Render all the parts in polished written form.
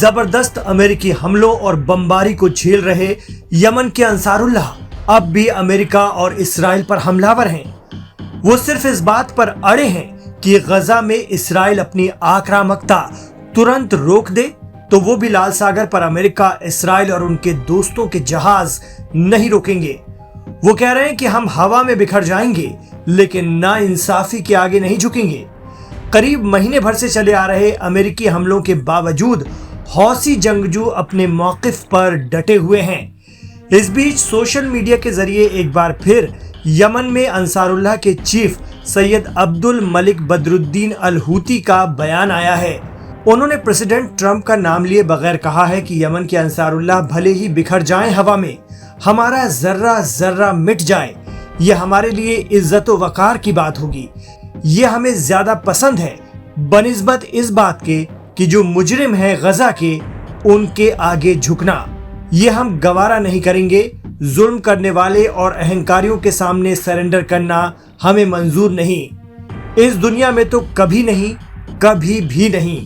जबरदस्त अमेरिकी हमलों और बमबारी को झेल रहे यमन के अंसारुल्लाह अब भी अमेरिका और इस्राइल पर हमलावर हैं। वो सिर्फ इस बात पर अड़े हैं कि गजा में इस्राइल अपनी आक्रामकता तुरंत रोक दे, तो वो भी लाल सागर पर अमेरिका, इस्राइल और उनके दोस्तों के जहाज नहीं रोकेंगे। वो कह रहे हैं कि हम हवा में बिखर जाएंगे लेकिन नाइंसाफी के आगे नहीं झुकेंगे। करीब महीने भर से चले आ रहे अमेरिकी हमलों के बावजूद हौसी जंगजू अपने मौकिफ पर डटे हुए हैं। इस बीच सोशल मीडिया के जरिए एक बार फिर यमन में अंसारुल्लाह के chief Syed Abdul Malik Badruddin al Houthi का बयान आया है। उन्होंने प्रेसिडेंट ट्रंप का नाम लिए बगैर कहा है कि यमन के अंसारुल्लाह भले ही बिखर जाएं हवा में, हमारा जर्रा जर्रा मिट जाए, यह हमारे लिए इज्जत व वकार की बात होगी। ये हमें ज्यादा पसंद है बनिस्बत इस बात के कि जो मुजरिम है गजा के, उनके आगे झुकना। ये हम गवारा नहीं करेंगे। जुल्म करने वाले और अहंकारियों के सामने सरेंडर करना हमें मंजूर नहीं, इस दुनिया में तो कभी नहीं, कभी भी नहीं।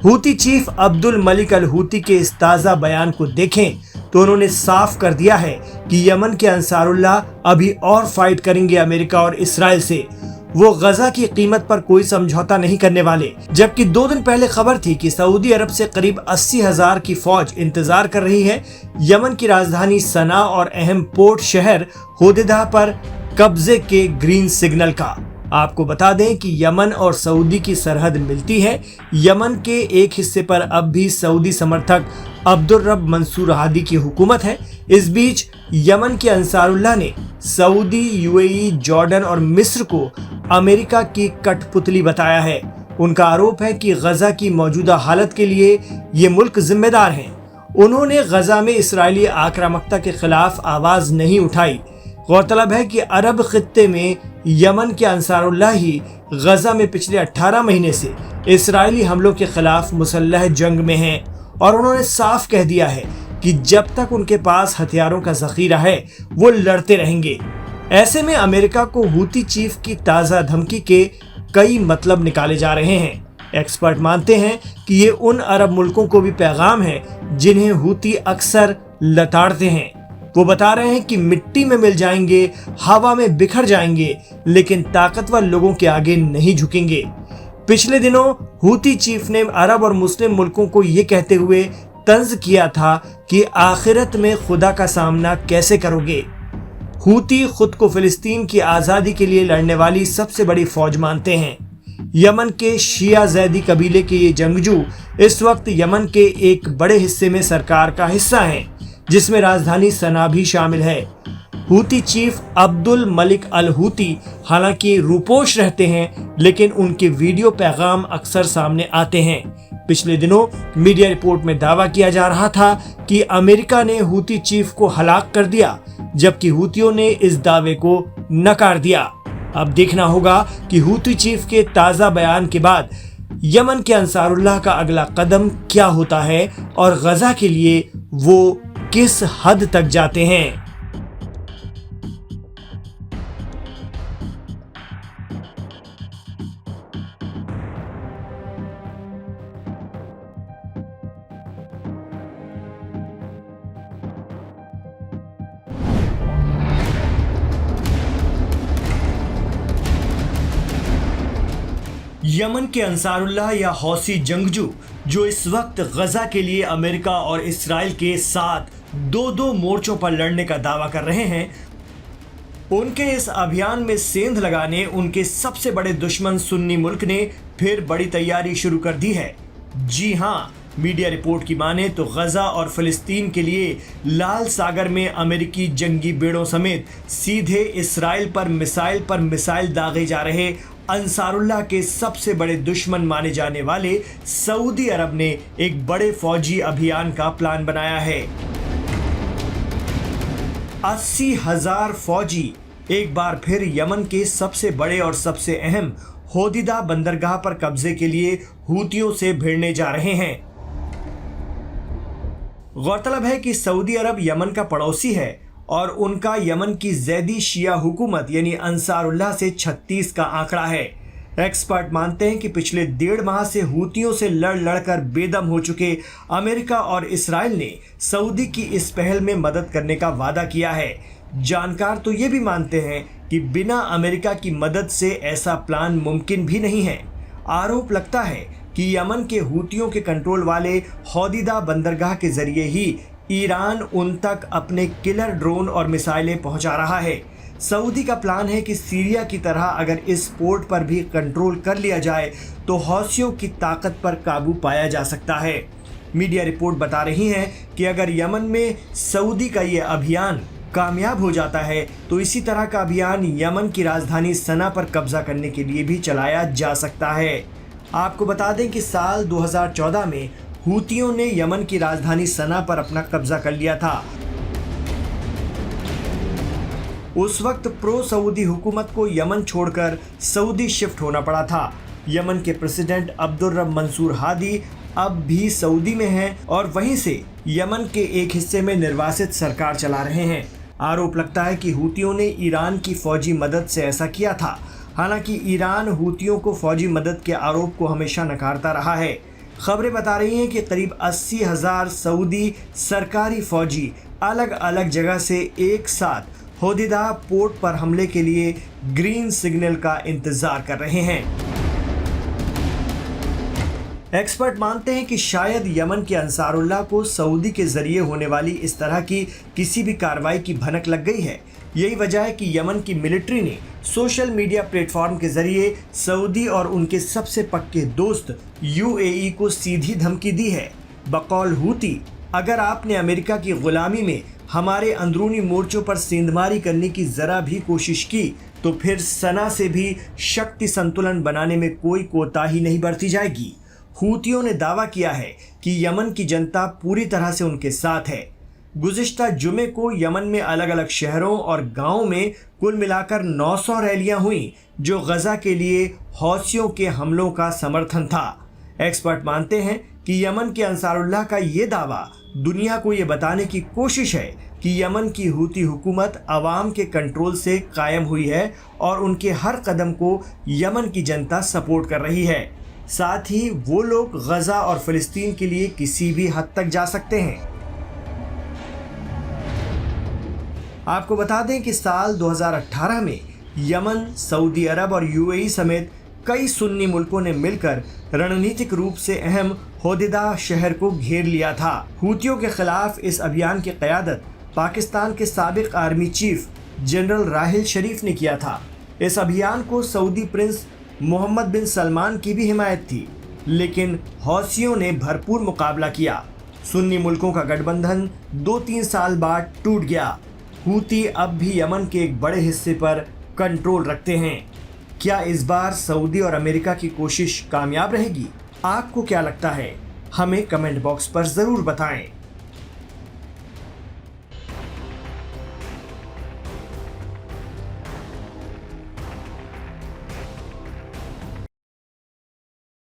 Houthi chief Abdul Malik al Houthi के इस ताजा बयान को देखें तो उन्होंने साफ कर दिया है कि यमन के अंसारुल्लाह अभी और फाइट करेंगे अमेरिका और इस्राइल से। वो गजा की कीमत पर कोई समझौता नहीं करने वाले। जबकि 2 दिन पहले खबर थी कि सऊदी अरब से करीब 80,000 की फौज इंतजार कर रही है यमन की राजधानी सना और अहम पोर्ट शहर होदेदा पर कब्जे के ग्रीन सिग्नल का। आपको बता दें कि यमन और सऊदी की सरहद मिलती है। यमन के एक हिस्से पर अब भी सऊदी समर्थक अब्दुल रब मंसूर हादी की हुकूमत है। इस बीच यमन के अंसारुल्लाह ने सऊदी, यूएई, जॉर्डन और मिस्र को अमेरिका की कठपुतली बताया है। उनका आरोप है कि गजा की मौजूदा हालत के लिए ये मुल्क जिम्मेदार हैं। उन्होंने गजा में इस्राएली आक्रामकता के खिलाफ आवाज नहीं उठाई। गौरतलब है कि अरब खित्ते में यमन के अंसारुल्लाह ही गजा में पिछले 18 महीने से इस्राएली हमलों के खिलाफ मुसल्लह जंग में हैं और उन्होंने साफ कह दिया है कि जब तक उनके पास हथियारों का जखीरा है वो लड़ते रहेंगे। ऐसे में अमेरिका को हूती चीफ की ताज़ा धमकी के कई मतलब निकाले जा रहे हैं। एक्सपर्ट मानते हैं कि ये उन अरब मुल्कों को भी पैगाम है जिन्हें हूती अक्सर लताड़ते हैं। वो बता रहे हैं कि मिट्टी में मिल जाएंगे, हवा में बिखर जाएंगे, लेकिन ताकतवर लोगों के आगे नहीं झुकेंगे। पिछले दिनों हूती चीफ ने अरब और मुस्लिम मुल्कों को ये कहते हुए तंज किया था कि आखिरत में खुदा का सामना कैसे करोगे। हूती खुद को फिलिस्तीन की आज़ादी के लिए लड़ने वाली सबसे बड़ी फौज मानते हैं। यमन के शिया जैदी कबीले के ये जंगजू इस वक्त यमन के एक बड़े हिस्से में सरकार का हिस्सा हैं, जिसमें राजधानी सना भी शामिल है। Houthi chief Abdul Malik al Houthi हालांकि रूपोश रहते हैं, लेकिन उनके वीडियो पैगाम अक्सर सामने आते हैं। पिछले दिनों मीडिया रिपोर्ट में दावा किया जा रहा था कि अमेरिका ने हूती चीफ को हलाक कर दिया, जबकि हूतियों ने इस दावे को नकार दिया। अब देखना होगा कि हूती चीफ के ताज़ा बयान के बाद यमन के अंसारुल्लाह का अगला कदम क्या होता है और गजा के लिए वो किस हद तक जाते हैं। यमन के अंसारुल्लाह या हौसी जंगजू जो इस वक्त गजा के लिए अमेरिका और इस्राइल के साथ 2-2 मोर्चों पर लड़ने का दावा कर रहे हैं, उनके इस अभियान में सेंध लगाने उनके सबसे बड़े दुश्मन सुन्नी मुल्क ने फिर बड़ी तैयारी शुरू कर दी है। जी हां, मीडिया रिपोर्ट की माने तो गजा और फिलिस्तीन के लिए लाल सागर में अमेरिकी जंगी बेड़ों समेत सीधे इस्राइल पर मिसाइल दागे जा रहे अंसारुल्लाह के सबसे बड़े दुश्मन माने जाने वाले सऊदी अरब ने एक बड़े फौजी अभियान का प्लान बनाया है। 80,000 फौजी एक बार फिर यमन के सबसे बड़े और सबसे अहम होदिदा बंदरगाह पर कब्जे के लिए हूतियों से भिड़ने जा रहे हैं। गौरतलब है कि सऊदी अरब यमन का पड़ोसी है और उनका यमन की जैदी शिया हुकूमत यानी अंसारुल्लाह से 36 का आंकड़ा है। एक्सपर्ट मानते हैं कि पिछले 1.5 माह से हूतियों से लड़कर बेदम हो चुके अमेरिका और इसराइल ने सऊदी की इस पहल में मदद करने का वादा किया है। जानकार तो ये भी मानते हैं कि बिना अमेरिका की मदद से ऐसा प्लान मुमकिन भी नहीं है। आरोप लगता है कि यमन के हूतियों के कंट्रोल वाले हौदीदा बंदरगाह के जरिए ही ईरान उन तक अपने किलर ड्रोन और मिसाइलें पहुंचा रहा है। सऊदी का प्लान है कि सीरिया की तरह अगर इस पोर्ट पर भी कंट्रोल कर लिया जाए तो हौसियों की ताकत पर काबू पाया जा सकता है। मीडिया रिपोर्ट बता रही है कि अगर यमन में सऊदी का ये अभियान कामयाब हो जाता है तो इसी तरह का अभियान यमन की राजधानी सना पर कब्जा करने के लिए भी चलाया जा सकता है। आपको बता दें कि साल 2014 में हूतियों ने यमन की राजधानी सना पर अपना कब्जा कर लिया था। उस वक्त प्रो सऊदी हुकूमत को यमन छोड़कर सऊदी शिफ्ट होना पड़ा था। यमन के प्रेसिडेंट अब्दुर्रब मंसूर हादी अब भी सऊदी में हैं और वहीं से यमन के एक हिस्से में निर्वासित सरकार चला रहे हैं। आरोप लगता है कि हूतियों ने ईरान की फौजी मदद से ऐसा किया था। हालांकि ईरान हूतियों को फौजी मदद के आरोप को हमेशा नकारता रहा है। खबरें बता रही हैं कि करीब 80,000 सऊदी सरकारी फौजी अलग अलग जगह से एक साथ हौदीदा पोर्ट पर हमले के लिए ग्रीन सिग्नल का इंतजार कर रहे हैं। एक्सपर्ट मानते हैं कि शायद यमन के अंसारुल्लाह को सऊदी के जरिए होने वाली इस तरह की किसी भी कार्रवाई की भनक लग गई है। यही वजह है कि यमन की मिलिट्री ने सोशल मीडिया प्लेटफॉर्म के जरिए सऊदी और उनके सबसे पक्के दोस्त यूएई को सीधी धमकी दी है। बकौल हूती, अगर आपने अमेरिका की गुलामी में हमारे अंदरूनी मोर्चों पर सेंधमारी करने की जरा भी कोशिश की तो फिर सना से भी शक्ति संतुलन बनाने में कोई कोताही नहीं बरती जाएगी। हूतियों ने दावा किया है कि यमन की जनता पूरी तरह से उनके साथ है। गुज़िश्ता जुमे को यमन में अलग अलग शहरों और गांवों में कुल मिलाकर 900 रैलियां हुई जो गजा के लिए हौसियों के हमलों का समर्थन था। एक्सपर्ट मानते हैं कि यमन के अंसारुल्लाह का ये दावा दुनिया को ये बताने की कोशिश है कि यमन की हूती हुकूमत अवाम के कंट्रोल से कायम हुई है और उनके हर कदम को यमन की जनता सपोर्ट कर रही है। साथ ही वो लोग गजा और फिलिस्तीन के लिए किसी भी हद तक जा सकते हैं। आपको बता दें कि साल 2018 में यमन, सऊदी अरब और यूएई समेत कई सुन्नी मुल्कों ने मिलकर रणनीतिक रूप से अहम हौदीदा शहर को घेर लिया था। हूतियों के खिलाफ इस अभियान की क़यादत पाकिस्तान के साबिक आर्मी चीफ जनरल राहिल शरीफ ने किया था। इस अभियान को सऊदी प्रिंस मोहम्मद बिन सलमान की भी हिमायत थी, लेकिन हौसियों ने भरपूर मुकाबला किया। सुन्नी मुल्कों का गठबंधन 2-3 साल बाद टूट गया। हूती अब भी यमन के एक बड़े हिस्से पर कंट्रोल रखते हैं। क्या इस बार सऊदी और अमेरिका की कोशिश कामयाब रहेगी? आपको क्या लगता है? हमें कमेंट बॉक्स पर ज़रूर बताएं।